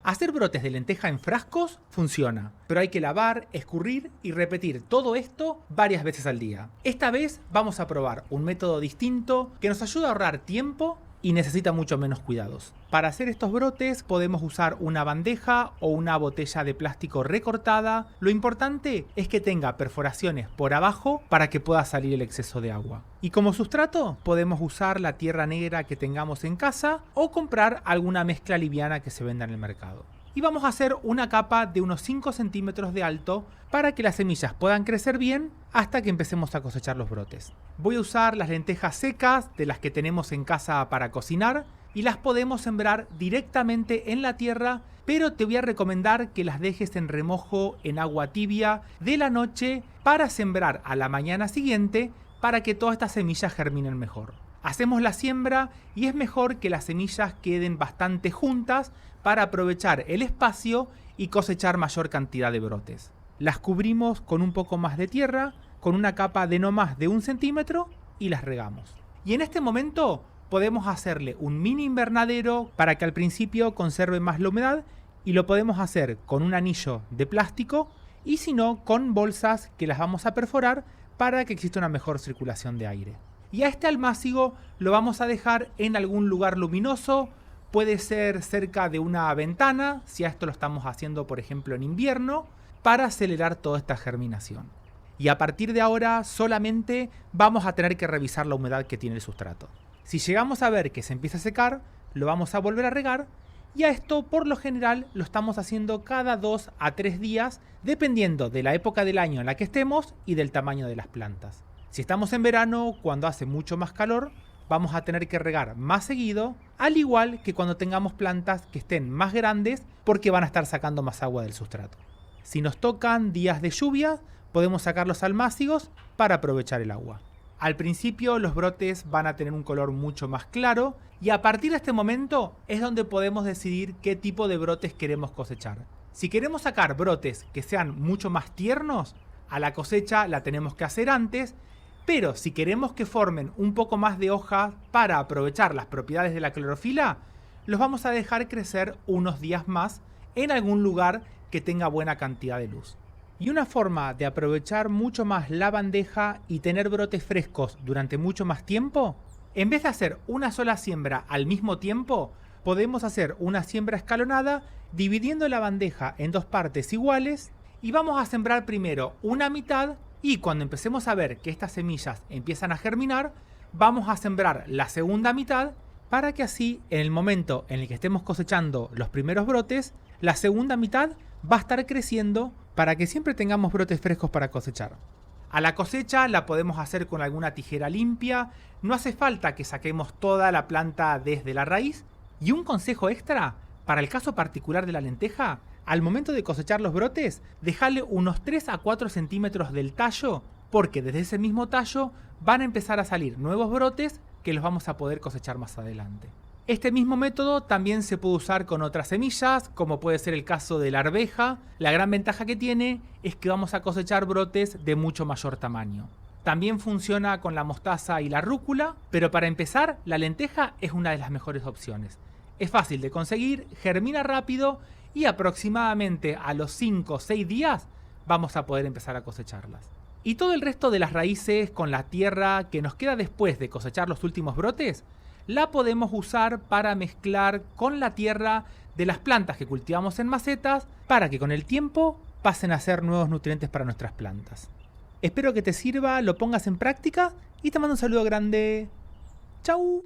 Hacer brotes de lenteja en frascos funciona, pero hay que lavar, escurrir y repetir todo esto varias veces al día. Esta vez vamos a probar un método distinto que nos ayuda a ahorrar tiempo y necesita mucho menos cuidados. Para hacer estos brotes podemos usar una bandeja o una botella de plástico recortada. Lo importante es que tenga perforaciones por abajo para que pueda salir el exceso de agua. Y como sustrato podemos usar la tierra negra que tengamos en casa o comprar alguna mezcla liviana que se venda en el mercado. Y vamos a hacer una capa de unos 5 centímetros de alto para que las semillas puedan crecer bien hasta que empecemos a cosechar los brotes. Voy a usar las lentejas secas de las que tenemos en casa para cocinar y las podemos sembrar directamente en la tierra, pero te voy a recomendar que las dejes en remojo en agua tibia de la noche para sembrar a la mañana siguiente para que todas estas semillas germinen mejor. Hacemos la siembra y es mejor que las semillas queden bastante juntas para aprovechar el espacio y cosechar mayor cantidad de brotes. Las cubrimos con un poco más de tierra, con una capa de no más de 1 centímetro y las regamos. Y en este momento podemos hacerle un mini invernadero para que al principio conserve más la humedad y lo podemos hacer con un anillo de plástico y si no con bolsas que las vamos a perforar para que exista una mejor circulación de aire. Y a este almácigo lo vamos a dejar en algún lugar luminoso, puede ser cerca de una ventana, si a esto lo estamos haciendo por ejemplo en invierno, para acelerar toda esta germinación. Y a partir de ahora solamente vamos a tener que revisar la humedad que tiene el sustrato. Si llegamos a ver que se empieza a secar, lo vamos a volver a regar y a esto por lo general lo estamos haciendo cada 2 a 3 días dependiendo de la época del año en la que estemos y del tamaño de las plantas. Si estamos en verano, cuando hace mucho más calor, vamos a tener que regar más seguido, al igual que cuando tengamos plantas que estén más grandes porque van a estar sacando más agua del sustrato. Si nos tocan días de lluvia, podemos sacar los almácigos para aprovechar el agua. Al principio los brotes van a tener un color mucho más claro y a partir de este momento es donde podemos decidir qué tipo de brotes queremos cosechar. Si queremos sacar brotes que sean mucho más tiernos, a la cosecha la tenemos que hacer antes, pero si queremos que formen un poco más de hojas para aprovechar las propiedades de la clorofila, los vamos a dejar crecer unos días más en algún lugar que tenga buena cantidad de luz. Y una forma de aprovechar mucho más la bandeja y tener brotes frescos durante mucho más tiempo, en vez de hacer una sola siembra al mismo tiempo, podemos hacer una siembra escalonada dividiendo la bandeja en 2 partes iguales y vamos a sembrar primero una mitad y cuando empecemos a ver que estas semillas empiezan a germinar, vamos a sembrar la segunda mitad para que así en el momento en el que estemos cosechando los primeros brotes, la segunda mitad va a estar creciendo para que siempre tengamos brotes frescos para cosechar. A la cosecha la podemos hacer con alguna tijera limpia, no hace falta que saquemos toda la planta desde la raíz. Y un consejo extra, para el caso particular de la lenteja, al momento de cosechar los brotes, dejarle unos 3 a 4 centímetros del tallo, porque desde ese mismo tallo van a empezar a salir nuevos brotes que los vamos a poder cosechar más adelante. Este mismo método también se puede usar con otras semillas, como puede ser el caso de la arveja. La gran ventaja que tiene es que vamos a cosechar brotes de mucho mayor tamaño. También funciona con la mostaza y la rúcula, pero para empezar, la lenteja es una de las mejores opciones. Es fácil de conseguir, germina rápido y aproximadamente a los 5 o 6 días vamos a poder empezar a cosecharlas. Y todo el resto de las raíces con la tierra que nos queda después de cosechar los últimos brotes, la podemos usar para mezclar con la tierra de las plantas que cultivamos en macetas para que con el tiempo pasen a ser nuevos nutrientes para nuestras plantas. Espero que te sirva, lo pongas en práctica y te mando un saludo grande. ¡Chau!